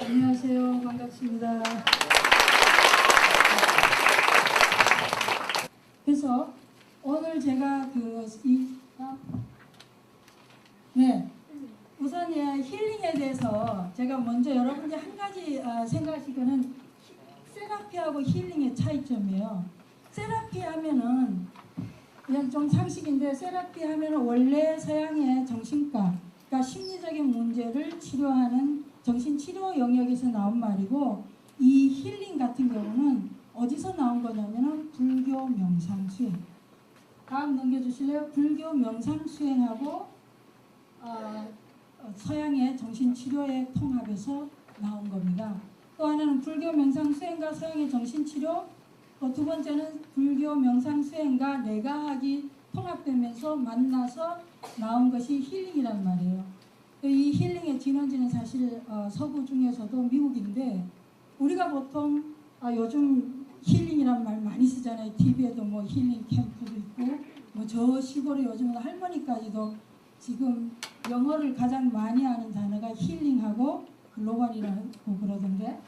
안녕하세요. 반갑습니다. 그래서 오늘 제가 우선 힐링에 대해서 제가 먼저 여러분이 한 가지 생각하실 거는 세라피하고 힐링의 차이점이에요. 세라피 하면은 그냥 좀 상식인데, 세라피 하면은 원래 서양의 정신과, 그러니까 심리적인 문제를 치료하는 정신치료 영역에서 나온 말이고, 이 힐링 같은 경우는 어디서 나온 거냐면은 불교 명상수행. 다음 넘겨주실래요? 불교 명상수행하고 서양의 정신치료의 통합에서 나온 겁니다. 또 하나는 불교 명상수행과 서양의 정신치료, 또 두 번째는 불교 명상수행과 내가학이 통합되면서 만나서 나온 것이 힐링이란 말이에요. 이 힐링의 진원지는 사실 서구 중에서도 미국인데, 우리가 보통 요즘 힐링이란 말 많이 쓰잖아요. TV에도 뭐 힐링 캠프도 있고, 뭐 저 시골에 요즘은 할머니까지도 지금 영어를 가장 많이 하는 단어가 힐링하고 글로벌이라고 그러던데,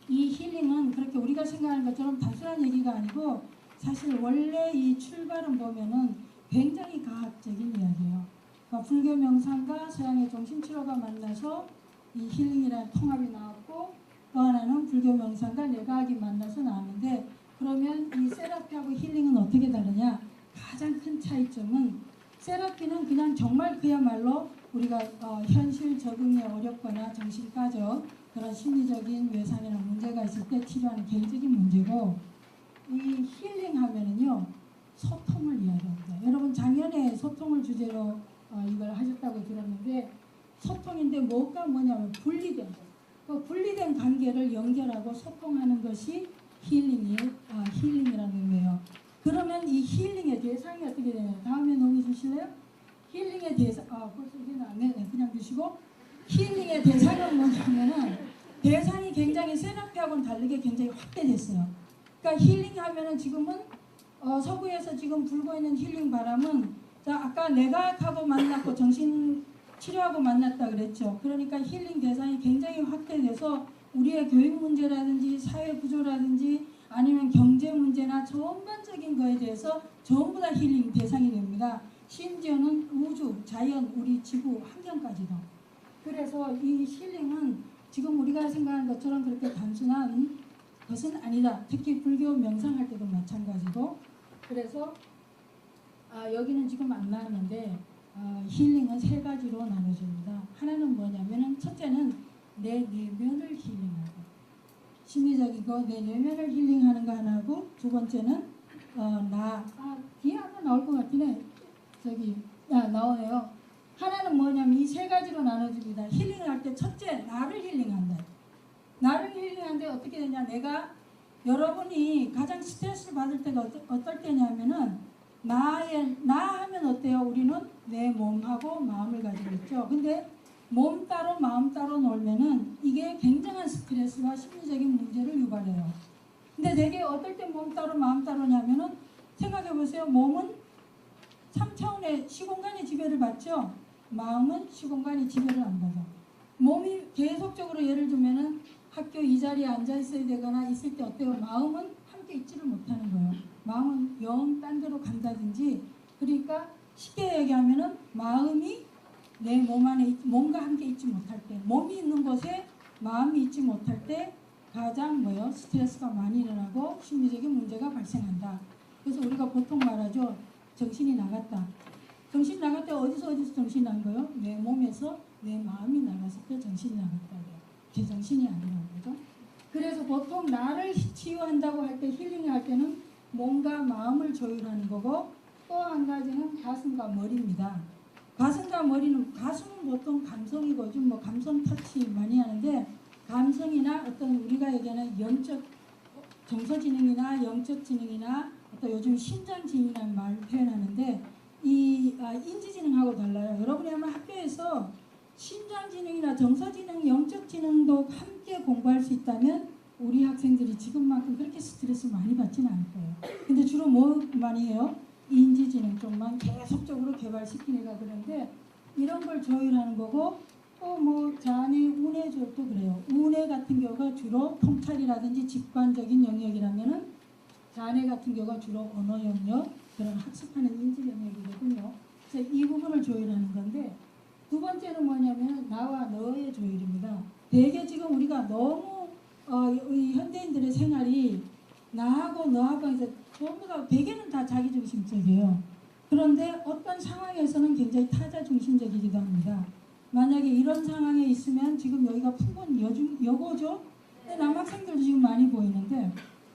이 힐링은 그렇게 우리가 생각하는 것처럼 단순한 얘기가 아니고, 사실 원래 이 출발은 보면은 굉장히 과학적인 이야기예요. 그러니까 불교 명상과 서양의 정신치료가 만나서 이 힐링이라는 통합이 나왔고, 또 하나는 불교 명상과 내과학이 만나서 나왔는데, 그러면 이 세라피하고 힐링은 어떻게 다르냐? 가장 큰 차이점은, 세라피는 그냥 정말 그야말로 우리가 현실 적응이 어렵거나 정신과적 그런 심리적인 외상이나 문제가 있을 때 치료하는 개인적인 문제고, 이 힐링 하면은요, 소통을 이야기합니다. 여러분 작년에 소통을 주제로 이걸 하셨다고 들었는데, 소통인데 뭐냐면 분리된 거. 그 분리된 관계를 연결하고 소통하는 것이 힐링이라는 의미예요. 그러면 이 힐링의 대상이 어떻게 되나요? 다음에 넘겨주실래요? 힐링의 대상, 벌써 이제는 안 돼. 그냥 주시고, 힐링의 대상은 뭐냐면은, 대상이 굉장히 세라피하고는 다르게 굉장히 확대됐어요. 그러니까 힐링하면은 지금은 서구에서 지금 불고 있는 힐링 바람은, 자, 아까 내과학하고 만났고 정신 치료하고 만났다 그랬죠. 그러니까 힐링 대상이 굉장히 확대돼서 우리의 교육 문제라든지 사회 구조라든지 아니면 경제 문제나 전반적인 거에 대해서 전부 다 힐링 대상이 됩니다. 심지어는 우주, 자연, 우리 지구, 환경까지도. 그래서 이 힐링은 지금 우리가 생각하는 것처럼 그렇게 단순한 것은 아니다. 특히 불교 명상할 때도 마찬가지고. 그래서 여기는 지금 안 나왔는데, 힐링은 세 가지로 나눠집니다. 하나는 뭐냐면은, 첫째는 내 내면을 힐링하고, 심리적이고 내 내면을 힐링하는 거 하나고, 두 번째는 뒤에 아마 나올 것 같긴 해. 나오네요. 하나는 뭐냐면 이 세 가지로 나눠집니다. 힐링을 할 때 첫째, 나를 힐링한다. 나를 힐링하는데 어떻게 되냐? 여러분이 가장 스트레스를 받을 때가 어떨 때냐면은, 나 하면 어때요? 우리는 내 몸하고 마음을 가지고 있죠. 근데 몸 따로 마음 따로 놀면은 이게 굉장한 스트레스와 심리적인 문제를 유발해요. 근데 되게 어떨 때 몸 따로 마음 따로냐면은, 생각해 보세요. 몸은 3차원의 시공간의 지배를 받죠. 마음은 시공간의 지배를 안 받아. 몸이 계속적으로 예를 들면은 학교 이 자리에 앉아 있어야 되거나 있을 때 어때요? 마음은 함께 있지를 못하는 거예요. 마음은 영 딴 데로 간다든지. 그러니까 쉽게 얘기하면은 마음이 내 몸 안에 몸과 함께 있지 못할 때, 몸이 있는 곳에 마음이 있지 못할 때 가장 스트레스가 많이 일어나고 심리적인 문제가 발생한다. 그래서 우리가 보통 말하죠. 정신이 나갔다. 정신이 나갈 때 어디서 정신이 난 거예요? 내 몸에서 내 마음이 나갔을 때 정신이 나갔다. 제 정신이 아니라는 거죠. 그래서 보통 나를 치유한다고 할 때, 힐링을 할 때는 몸과 마음을 조율하는 거고, 또 한 가지는 가슴과 머리입니다. 가슴과 머리는, 가슴은 보통 감성이고, 요즘 감성 터치 많이 하는데, 감성이나 어떤 우리가 얘기하는 영적 정서지능이나 영적 지능이나 또 요즘 심장지능이라는 말을 표현하는데, 이 인지지능하고 달라요. 여러분이 아마 학교에서 심장지능이나 정서지능, 영적지능도 함께 공부할 수 있다면 우리 학생들이 지금만큼 그렇게 스트레스 많이 받지는 않을 거예요. 근데 주로 뭐 많이 해요? 인지지능 쪽만 계속적으로 개발시킨 애가 그런데, 이런 걸 조율하는 거고, 또 또 뭐 잔해, 운해절도 그래요. 운해 같은 경우가 주로 통찰이라든지 직관적인 영역이라면은 잔해 같은 경우가 주로 언어 영역, 그런 학습하는 인지 영역이거든요. 그래서 이 부분을 조율하는 건데, 두 번째는 뭐냐면 나와 너의 조율입니다. 대개 지금 우리가 너무 이 현대인들의 생활이 나하고 너하고 해서 전부 다 대개는 다 자기중심적이에요. 그런데 어떤 상황에서는 굉장히 타자중심적이기도 합니다. 만약에 이런 상황에 있으면 지금 여기가 풍분 여고죠? 근데 남학생들도 지금 많이 보이는데,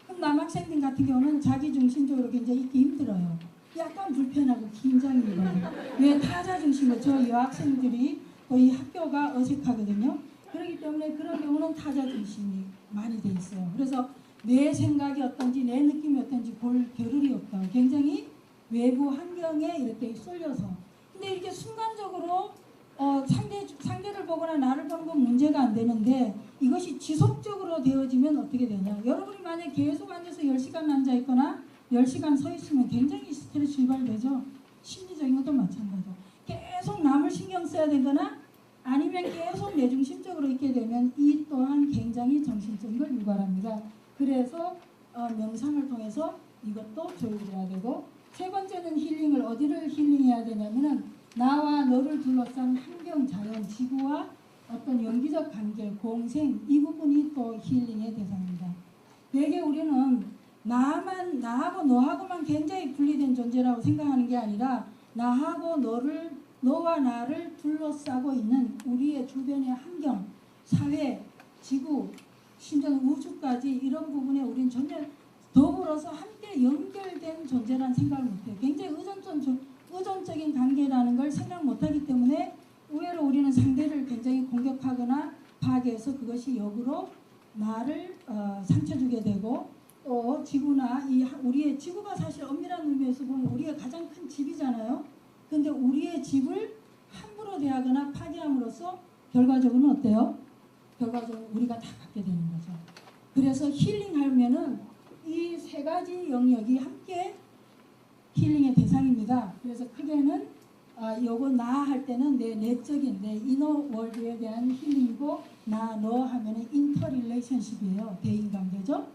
그럼 남학생들 같은 경우는 자기중심적으로 굉장히 있기 힘들어요. 약간 불편하고 긴장이 일어나요. 왜 타자중심으로 저 여학생들이 이 학교가 어색하거든요. 그렇기 때문에 그런 경우는 타자중심이 많이 돼 있어요. 그래서 내 생각이 어떤지 내 느낌이 어떤지 볼 겨를이 없다. 굉장히 외부 환경에 이렇게 쏠려서. 근데 이렇게 순간적으로 상대를 보거나 나를 보는 건 문제가 안 되는데 이것이 지속적으로 되어지면 어떻게 되냐. 여러분이 만약에 계속 앉아서 10시간 앉아 있거나 10시간 서 있으면 굉장히 스트레스 유발되죠. 심리적인 것도 마찬가지죠. 계속 남을 신경 써야 되거나 아니면 계속 내중심적으로 있게 되면 이 또한 굉장히 정신적인 걸 유발합니다. 그래서 명상을 통해서 이것도 조율해야 되고, 세 번째는 힐링을 어디를 힐링해야 되냐면은 나와 너를 둘러싼 환경, 자연, 지구와 어떤 연기적 관계, 공생, 이 부분이 또 힐링의 대상입니다. 되게 우리는 나하고 너하고만 굉장히 분리된 존재라고 생각하는 게 아니라 나하고 너와 나를 둘러싸고 있는 우리의 주변의 환경, 사회, 지구, 심지어는 우주까지 이런 부분에 우리는 전혀 더불어서 함께 연결된 존재라는 생각을 못해요. 굉장히 의존적인 관계라는 걸 생각 못하기 때문에 의외로 우리는 상대를 굉장히 공격하거나 파괴해서 그것이 역으로 나를 상처 주게 되고, 또 지구나 우리의 지구가 사실 엄밀한 의미에서 보면 우리의 가장 큰 집이잖아요. 근데 우리의 집을 함부로 대하거나 파괴함으로써 결과적으로는 어때요? 결과적으로 우리가 다 갖게 되는 거죠. 그래서 힐링하면은 이 세 가지 영역이 함께 힐링의 대상입니다. 그래서 크게는 요거 나 할 때는 내 내적인 내 이너 월드에 대한 힐링이고, 너 하면은 인터 릴레이션십이에요. 대인관계죠.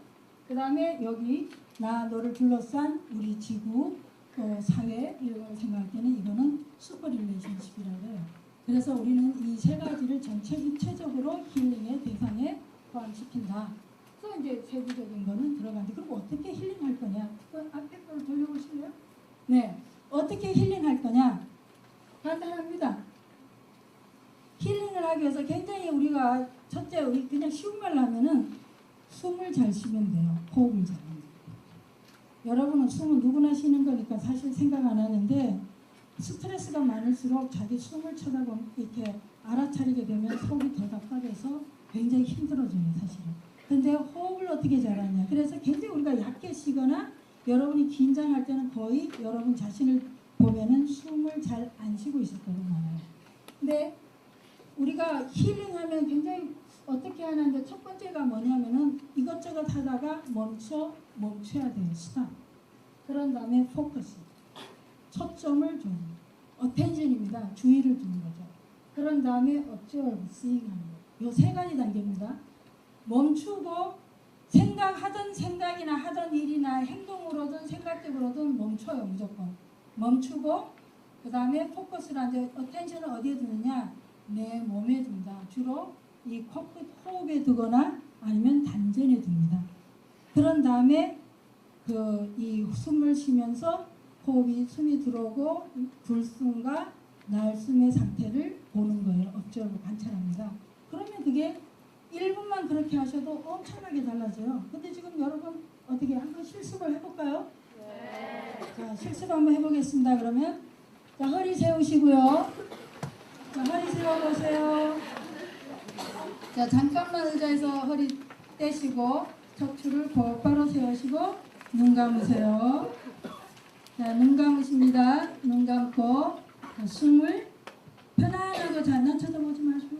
그 다음에 여기 너를 둘러싼 우리 지구, 또 사회 이런 걸 생각할 때는 이거는 슈퍼 릴레이션십이라고 해요. 그래서 우리는 이 세 가지를 전체 입체적으로 힐링의 대상에 포함시킨다. 그래서 이제 세부적인 거는 들어가는데, 그럼 어떻게 힐링할 거냐? 앞에 걸 돌려보실래요? 네, 어떻게 힐링할 거냐? 간단합니다. 힐링을 하기 위해서 굉장히 우리가 첫째 우리 그냥 쉬운 말로 하면은 숨을 잘 쉬면 돼요. 호흡을 잘 하면 돼요. 여러분은 숨은 누구나 쉬는 거니까 사실 생각 안 하는데 스트레스가 많을수록 자기 숨을 쳐다보면 이렇게 알아차리게 되면 속이 더 답답해서 굉장히 힘들어져요, 사실은. 근데 호흡을 어떻게 잘하냐. 그래서 굉장히 우리가 얕게 쉬거나 여러분이 긴장할 때는 거의 여러분 자신을 보면은 숨을 잘 안 쉬고 있을 거로 많아요. 근데 우리가 힐링하면 굉장히 어떻게 하는데 첫 번째가 뭐냐면은 이것저것 하다가 멈춰야 돼요. 스탑. 그런 다음에 포커스. 초점을 두는 어텐션입니다. 주의를 두는 거죠. 그런 다음에 observe, seeing 하는 거. 요 세 가지 단계입니다. 멈추고 생각하던 생각이나 하던 일이나 행동으로든 생각적으로든 멈춰요. 무조건. 멈추고 그 다음에 포커스를 이제 어텐션을 어디에 두느냐? 내 몸에 둔다. 주로 이 코끝 호흡에 두거나 아니면 단전에 둡니다. 그런 다음에 이 숨을 쉬면서 숨이 들어오고 불숨과 날숨의 상태를 보는 거예요. observe, 관찰합니다. 그러면 그게 1분만 그렇게 하셔도 엄청나게 달라져요. 근데 지금 여러분 어떻게 한번 실습을 해볼까요? 네. 자, 실습 한번 해보겠습니다. 그러면 자, 허리 세우시고요. 자, 허리 세워보세요. 자, 잠깐만 의자에서 허리 떼시고 척추를 곧바로 세우시고 눈 감으세요. 자, 눈 감으십니다. 눈 감고 자, 숨을 편안하게 난 쳐다보지 마시고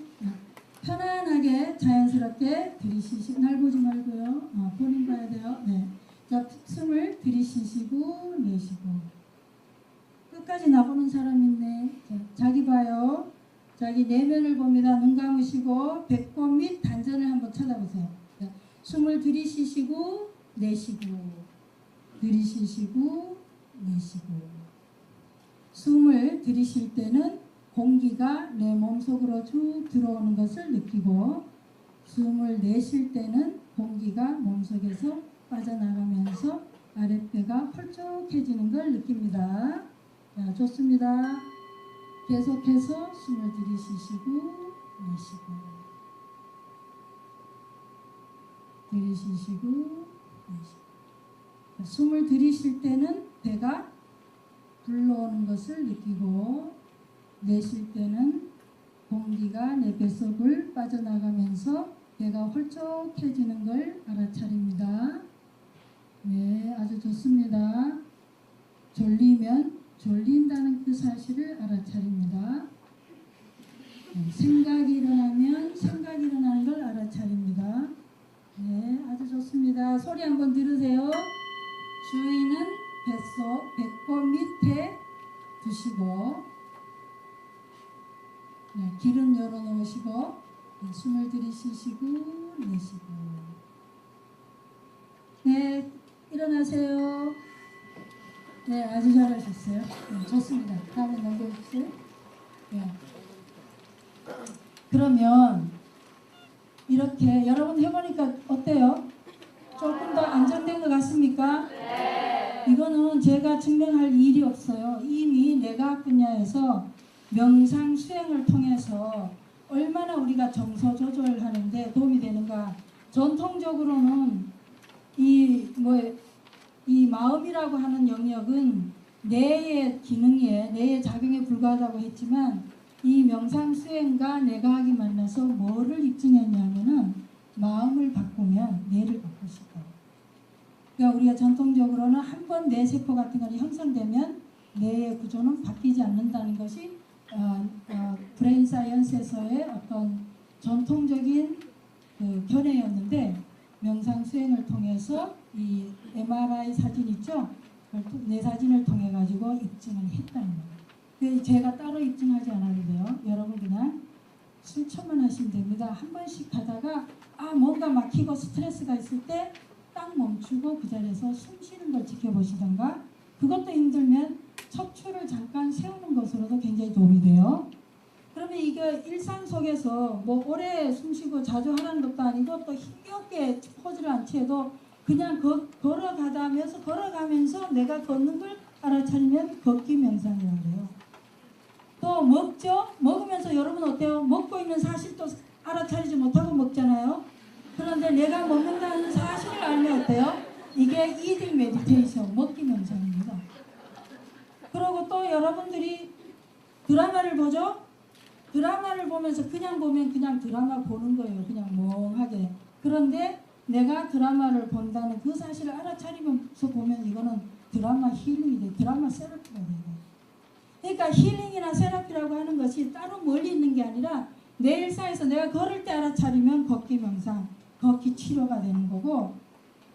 편안하게 자연스럽게 들이쉬시고 날 보지 말고요. 본인 봐야 돼요. 네. 자, 숨을 들이쉬시고 내쉬고 끝까지 나오는 사람 있네. 자, 자기 봐요. 자기 내면을 봅니다. 눈 감으시고 배꼽 및 단전을 한번 쳐다보세요. 숨을 들이쉬시고 내쉬고 들이쉬시고 내쉬고. 숨을 들이쉴 때는 공기가 내 몸속으로 쭉 들어오는 것을 느끼고, 숨을 내쉴 때는 공기가 몸속에서 빠져나가면서 아랫배가 홀쭉해지는 걸 느낍니다. 자, 좋습니다. 계속해서 숨을 들이쉬시고 내쉬고 들이쉬시고 내쉬고. 자, 숨을 들이쉴 때는 배가 불러오는 것을 느끼고, 내쉴 때는 공기가 내 뱃속을 빠져나가면서 배가 홀쭉해지는 걸 알아차립니다. 네, 아주 좋습니다. 졸리면 졸린다는 그 사실을 알아차립니다. 네, 생각이 일어나면 생각이 일어나는 걸 알아차립니다. 네, 아주 좋습니다. 소리 한번 들으세요. 주의는 배꼽 밑에 두시고, 네, 길은 열어놓으시고, 네, 숨을 들이쉬시고 내쉬고. 네, 일어나세요. 네, 아주 잘하셨어요. 네, 좋습니다. 다음에 넘겨주세요. 네. 그러면 이렇게 여러분 해보니까 어때요? 조금 더 안정된 것 같습니까? 네. 이거는 제가 증명할 일이 없어요. 이미 내과학 분야에서 명상 수행을 통해서 얼마나 우리가 정서 조절하는데 도움이 되는가. 전통적으로는 이 마음이라고 하는 영역은 뇌의 기능에, 뇌의 작용에 불과하다고 했지만, 이 명상 수행과 내과학이 만나서 뭐를 입증했냐면은 마음을 바꾸면 뇌를 바꿀 수 있다. 그러니까 우리가 전통적으로는 한 번 뇌세포 같은 것이 형성되면 뇌의 구조는 바뀌지 않는다는 것이 브레인 사이언스에서의 어떤 전통적인 그 견해였는데, 명상 수행을 통해서 이 MRI 사진 있죠? 뇌 사진을 통해 가지고 입증을 했다는 거예요. 제가 따로 입증하지 않아도 돼요. 여러분 그냥 실천만 하시면 됩니다. 한 번씩 하다가 뭔가 막히고 스트레스가 있을 때 딱 멈추고 그 자리에서 숨 쉬는 걸 지켜보시던가, 그것도 힘들면 척추를 잠깐 세우는 것으로도 굉장히 도움이 돼요. 그러면 이게 일상 속에서 뭐 오래 숨 쉬고 자주 하라는 것도 아니고, 또 힘겹게 포즈를 안 취해도 그냥 걸어가면서 내가 걷는 걸 알아차리면 걷기 명상이라고 해요. 또 먹죠? 먹으면서 여러분 어때요? 먹고 있는 사실도 알아차리지 못하고 먹잖아요. 그런데 내가 먹는다는 사실을 알면 어때요? 이게 eating meditation, 먹기 명상입니다. 그리고 또 여러분들이 드라마를 보죠? 드라마를 보면서 그냥 보면 그냥 드라마 보는 거예요. 그냥 멍하게. 그런데 내가 드라마를 본다는 그 사실을 알아차리면서 보면 이거는 드라마 힐링이 돼. 드라마 세라피가 돼요. 그러니까 힐링이나 세라피라고 하는 것이 따로 멀리 있는 게 아니라 내 일상에서 내가 걸을 때 알아차리면 걷기 명상, 걷기 치료가 되는 거고,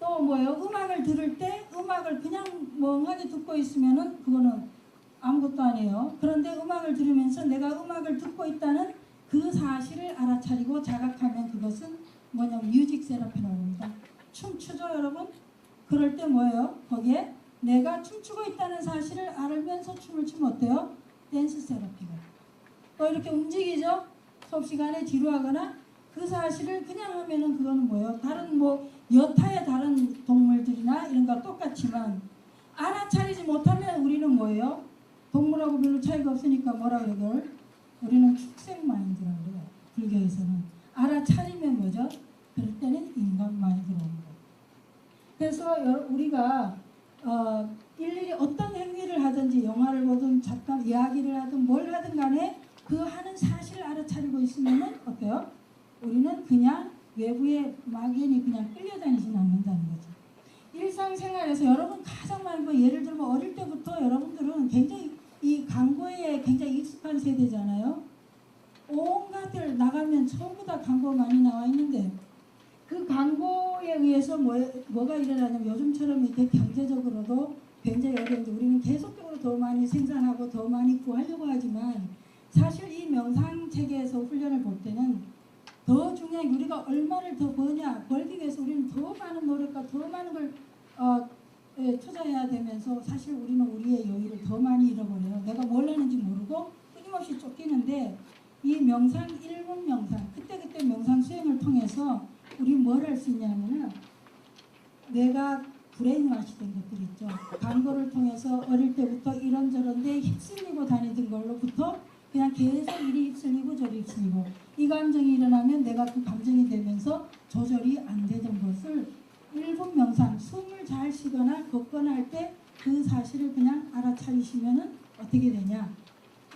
또 뭐예요? 음악을 들을 때 음악을 그냥 멍하게 듣고 있으면은 그거는 아무것도 아니에요. 그런데 음악을 들으면서 내가 음악을 듣고 있다는 그 사실을 알아차리고 자각하면 그것은 뭐냐면 뮤직 세라피라고 합니다. 춤추죠 여러분? 그럴 때 뭐예요? 거기에 내가 춤추고 있다는 사실을 알면서 춤을 추면 어때요? 댄스 세라피가. 또 이렇게 움직이죠? 수업 시간에 지루하거나 그 사실을 그냥 하면은 그거는 뭐예요? 다른 여타의 다른 동물들이나 이런 거 똑같지만 알아차리지 못하면 우리는 뭐예요? 동물하고 별로 차이가 없으니까 뭐라 그래요? 우리는 축생 마인드라고 그래요. 불교에서는. 알아차리면 뭐죠? 그럴 때는 인간 마인드로 오는 거예요. 그래서 우리가 일일이 어떤 행위를 하든지 영화를 보든 잠깐 이야기를 하든 뭘 하든 간에 그 하는 사실을 알아차리고 있으면은 어때요? 우리는 그냥 외부에 막연히 그냥 끌려다니지는 않는다는 거죠. 일상생활에서 여러분 가장 많이 예를 들면 어릴 때부터 여러분들은 굉장히 이 광고에 굉장히 익숙한 세대잖아요. 온갖 데 나가면 전부 다 광고 많이 나와 있는데 그 광고에 의해서 뭐가 일어나냐면 요즘처럼 이렇게 경제적으로도 굉장히 어려운데 우리는 계속적으로 더 많이 생산하고 더 많이 구하려고 하지만 사실 이 명상 체계에서 훈련을 볼 때는 더 중요한 게 우리가 얼마를 더 버냐, 벌기 위해서 우리는 더 많은 노력과 더 많은 걸 투자해야 되면서 사실 우리는 우리의 여유를 더 많이 잃어버려요. 내가 뭘 하는지 모르고 끊임없이 쫓기는데 이 명상, 1분 명상, 그때그때 명상 수행을 통해서 우리 뭘 할 수 있냐면은 내가 브레인와시 된 것들 있죠. 광고를 통해서 어릴 때부터 이런저런 데 휩쓸리고 다니던 걸로부터 그냥 계속 이리 휩쓸리고 저리 휩쓸리고 이 감정이 일어나면 내가 그 감정이 되면서 조절이 안 되던 것을 1분 명상, 숨을 잘 쉬거나 걷거나 할 때 그 사실을 그냥 알아차리시면은 어떻게 되냐.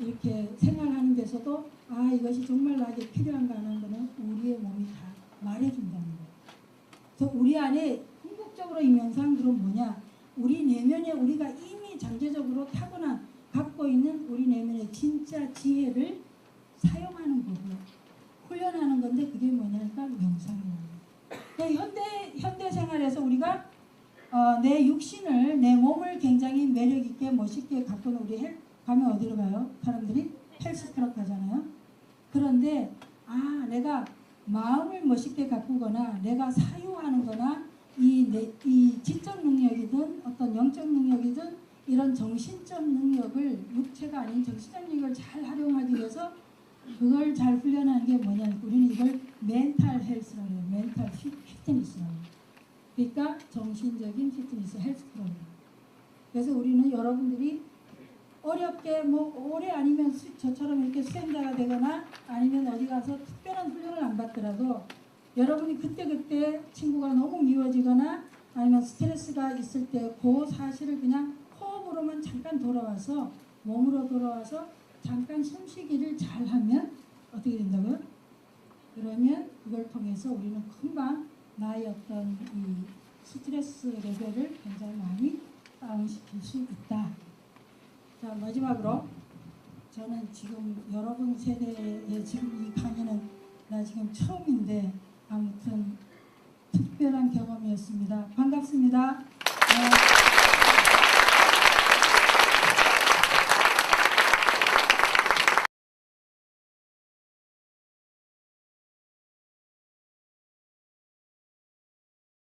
이렇게 생활하는 데서도 아 이것이 정말 나에게 필요한가 하는 거는 우리의 몸이 다 말해준다는 거예요. 그래서 우리 안에 궁극적으로 이 명상들은 뭐냐. 우리 내면에 우리가 이미 장제적으로 타고난 갖고 있는 우리 내면의 진짜 지혜를 사용하는 거고요. 훈련하는 건데 그게 뭐냐니까 명상이에요. 현대 생활에서 우리가 내 육신을 내 몸을 굉장히 매력 있게 멋있게 갖고는 우리 가면 어디로 가요? 사람들이 헬스클럽 가잖아요. 그런데 내가 마음을 멋있게 가꾸거나 내가 사유하는 거나 이 지적 능력이든 어떤 영적 능력이든 이런 정신적 능력을 육체가 아닌 정신적 능력을 잘 활용하기 위해서 그걸 잘 훈련하는 게 뭐냐. 우리는 이걸 멘탈 헬스라고 해요. 멘탈 피트니스라고 해요. 그러니까 정신적인 피트니스 헬스라고 해요. 그래서 우리는 여러분들이 어렵게 오래 아니면 저처럼 이렇게 수행자가 되거나 아니면 어디 가서 특별한 훈련을 안 받더라도 여러분이 그때그때 친구가 너무 미워지거나 아니면 스트레스가 있을 때 그 사실을 그냥 호흡으로만 잠깐 돌아와서 몸으로 돌아와서 잠깐 숨쉬기를 잘하면 어떻게 된다고요? 그러면 그걸 통해서 우리는 금방 나의 어떤 이 스트레스 레벨을 굉장히 많이 다운시킬 수 있다. 자, 마지막으로 저는 지금 여러분 세대의 지금 이 강의는 나 지금 처음인데 아무튼 특별한 경험이었습니다. 반갑습니다.